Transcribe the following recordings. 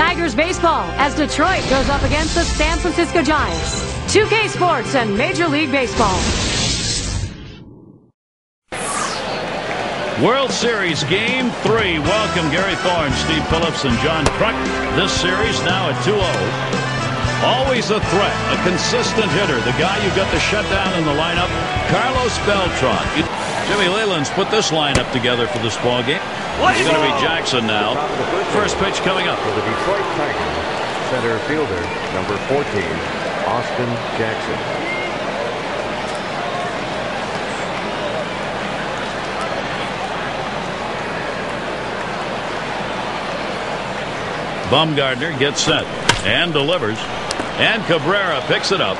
Tigers baseball as Detroit goes up against the San Francisco Giants. 2K Sports and Major League Baseball. World Series Game 3. Welcome Gary Thorne, Steve Phillips, and John Kruk. This series now at 2-0. Always a threat, a consistent hitter. The guy you got the shutdown in the lineup, Carlos Beltran. Jimmy Leyland's put this lineup together for this ball game. It's going to be Jackson now. First pitch coming up. For the Detroit Tigers, center fielder, number 14, Austin Jackson. Bumgarner gets set and delivers. And Cabrera picks it up.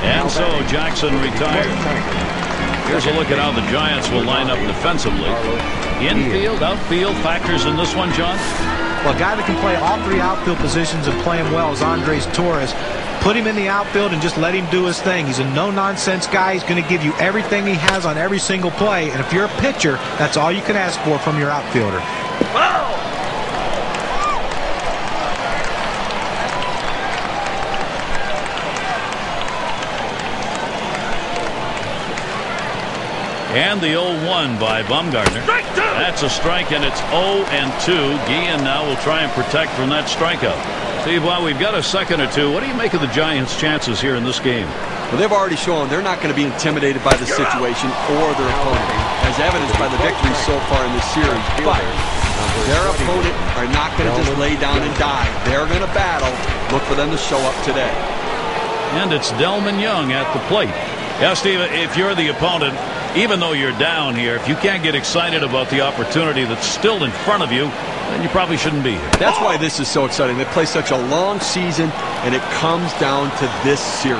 And so Jackson retired. Here's a look at how the Giants will line up defensively. Infield, outfield factors in this one, John? Well, a guy that can play all three outfield positions and play him well is Andres Torres. Put him in the outfield and just let him do his thing. He's a no-nonsense guy. He's going to give you everything he has on every single play. And if you're a pitcher, that's all you can ask for from your outfielder. Wow! And the 0-1 by Bumgarner. That's a strike, and it's 0-2. Guillen now will try and protect from that strikeout. Steve, while we've got a second or two, what do you make of the Giants' chances here in this game? Well, they've already shown they're not going to be intimidated by the situation or their opponent, as evidenced by the victories so far in this series. But their opponent are not going to just lay down and die. They're going to battle. Look for them to show up today. And it's Delmon Young at the plate. Yeah, Steve, if you're the opponent, even though you're down here, if you can't get excited about the opportunity that's still in front of you, then you probably shouldn't be here. That's why this is so exciting. They play such a long season, and it comes down to this series.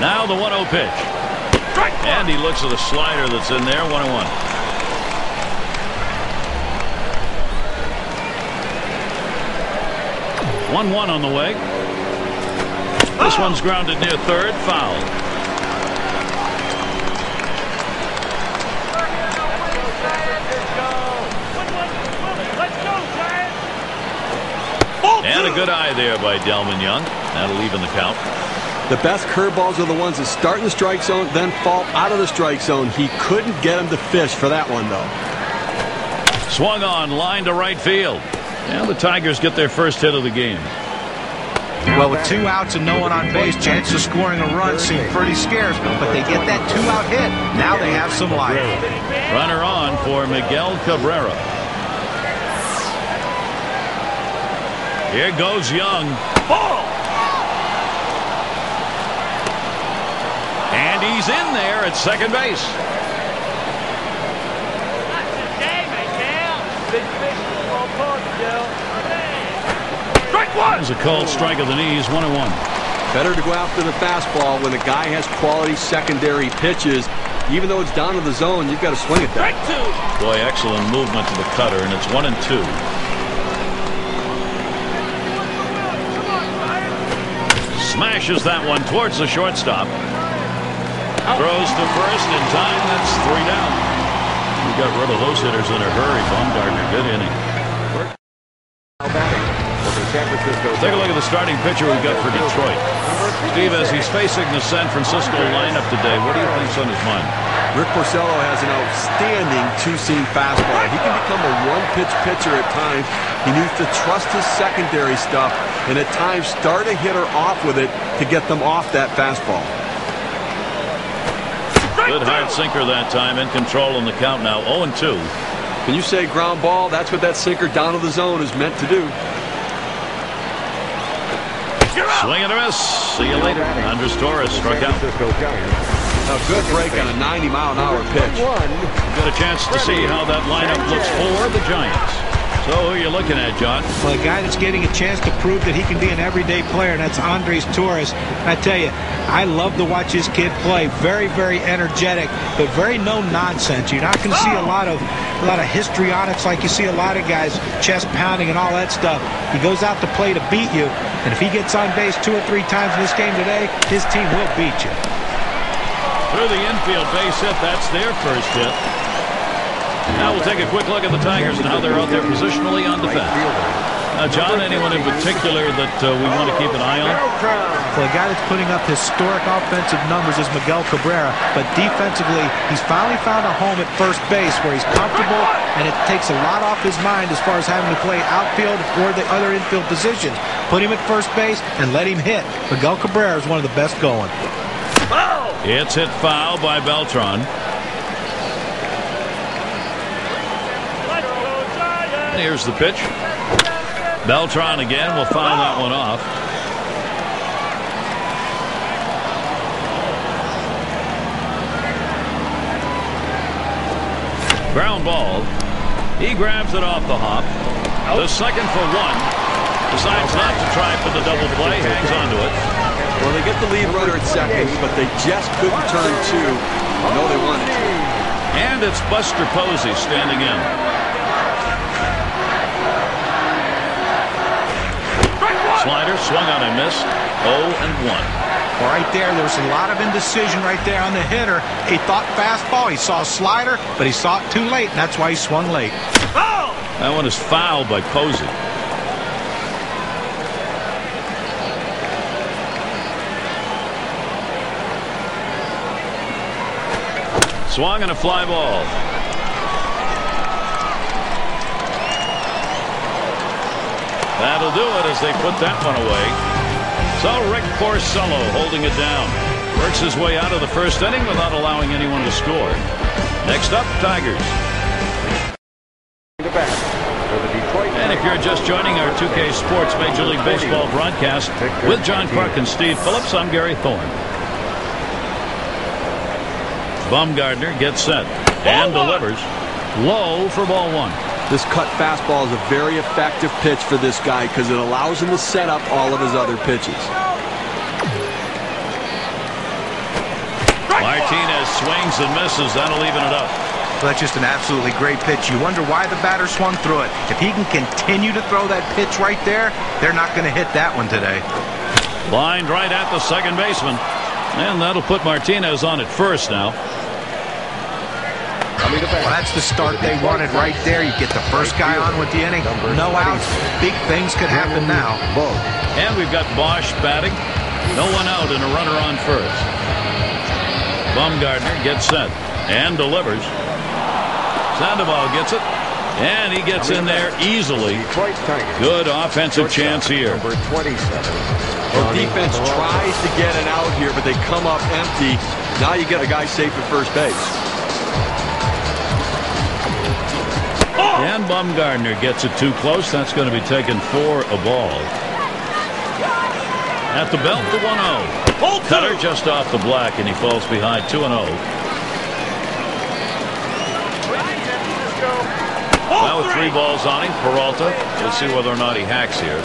Now the 1-0 pitch. And he looks at the slider that's in there, 1-1. One on the way. This one's grounded near third, foul. And a good eye there by Delmon Young. That'll even the count. The best curveballs are the ones that start in the strike zone, then fall out of the strike zone. He couldn't get him to fish for that one, though. Swung on, line to right field. And the Tigers get their first hit of the game. Well, with 2 outs and no one on base, chances of scoring a run seem pretty scarce, but they get that 2-out hit. Now they have some life. Runner on for Miguel Cabrera. Here goes Young. Ball! And he's in there at second base. That was a cold strike of the knees, 1-1. Better to go after the fastball when a guy has quality secondary pitches. Even though it's down to the zone, you've got to swing at that. Boy, excellent movement to the cutter, and it's 1-2. Smashes that one towards the shortstop. Throws to first in time. That's 3 down. We got rid of those hitters in a hurry. Bumgarner, good inning. Take a look at the starting pitcher we've got for Detroit. Steve, as he's facing the San Francisco lineup today, what do you think's on his mind? Rick Porcello has an outstanding two-seam fastball. He can become a one-pitch pitcher at times. He needs to trust his secondary stuff and at times start a hitter off with it to get them off that fastball. Good hard sinker that time, in control in the count now, 0-2. Can you say ground ball? That's what that sinker down to the zone is meant to do. Swing and a miss. See you later. Andres Torres struck out. A good break on a 90-mile-an-hour pitch. Got a chance to see how that lineup looks for the Giants. So who are you looking at, John? Well, a guy that's getting a chance to prove that he can be an everyday player, and that's Andres Torres. I tell you, I love to watch this kid play. Very, very energetic, but very no-nonsense. You're not going to see a lot of histrionics like you see a lot of guys, chest pounding and all that stuff. He goes out to play to beat you, and if he gets on base 2 or 3 times in this game today, his team will beat you. Through the infield base hit, that's their first hit. Now we'll take a quick look at the Tigers and how they're out there positionally on defense. John, anyone in particular that we want to keep an eye on? Well, the guy that's putting up historic offensive numbers is Miguel Cabrera, but defensively, he's finally found a home at first base where he's comfortable, and it takes a lot off his mind as far as having to play outfield or the other infield positions. Put him at first base and let him hit. Miguel Cabrera is one of the best going. It's hit foul by Beltran. Here's the pitch. Beltran again will foul that one off. Ground ball. He grabs it off the hop. The second for one. Decides not to try for the double play. Hangs on to it. Well, they get the lead runner at second, but they just couldn't turn two. I know they wanted to. And it's Buster Posey standing in. Slider swung on and missed. 0-1. Well, right there's a lot of indecision right there on the hitter. He thought fastball, he saw a slider, but he saw it too late, and that's why he swung late. That one is fouled by Posey. Swung and a fly ball. That'll do it as they put that one away. So Rick Porcello holding it down. Works his way out of the first inning without allowing anyone to score. Next up, Tigers. And if you're just joining our 2K Sports Major League Baseball broadcast with John Kruk and Steve Phillips, I'm Gary Thorne. Bumgarner gets set and delivers. Low for ball one. This cut fastball is a very effective pitch for this guy because it allows him to set up all of his other pitches. Martinez swings and misses. That'll even it up. Well, that's just an absolutely great pitch. You wonder why the batter swung through it. If he can continue to throw that pitch right there, they're not going to hit that one today. Lined right at the second baseman. And that'll put Martinez on at first now. Well, that's the start they wanted right there. You get the first guy on with the inning. No outs. Big things could happen now. And we've got Bosch batting. No one out and a runner on first. Bumgarner gets set and delivers. Sandoval gets it. And he gets in there easily. Good offensive chance here. Well, defense tries to get it out here, but they come up empty. Now you get a guy safe at first base. And Bumgarner gets it too close. That's going to be taken for a ball. At the belt, the 1-0. Cutter just off the black, and he falls behind 2-0. Now with 3 balls on him, Peralta. We'll see whether or not he hacks here.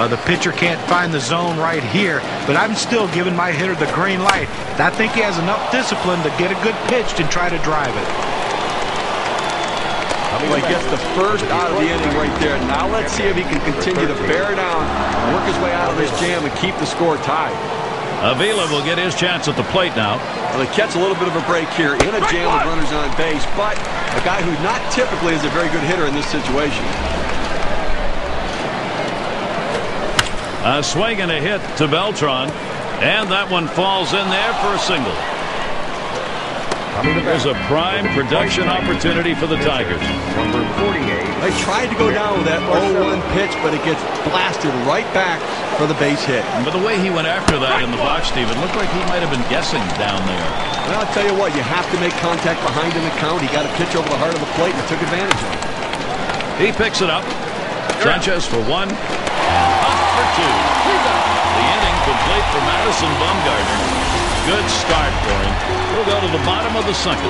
The pitcher can't find the zone right here, but I'm still giving my hitter the green light. I think he has enough discipline to get a good pitch and try to drive it. Well, he gets the first out of the inning right there. Now let's see if he can continue to bear down, work his way out of this jam, and keep the score tied. Avila will get his chance at the plate now. Well, they catch a little bit of a break here in a jam with runners on base, but a guy who not typically is a very good hitter in this situation. A swing and a hit to Beltran, and that one falls in there for a single. There's a prime production opportunity for the Tigers. Number 48. They tried to go down with that 0-1 pitch, but it gets blasted right back for the base hit. But the way he went after that in the box, Steve, it looked like he might have been guessing down there. Well, I'll tell you what, you have to make contact behind in the count. He got a pitch over the heart of the plate and took advantage of it. He picks it up. Sanchez for 1. Up for 2. The inning complete for Madison Bumgarner. Good start for him. We'll go to the bottom of the second.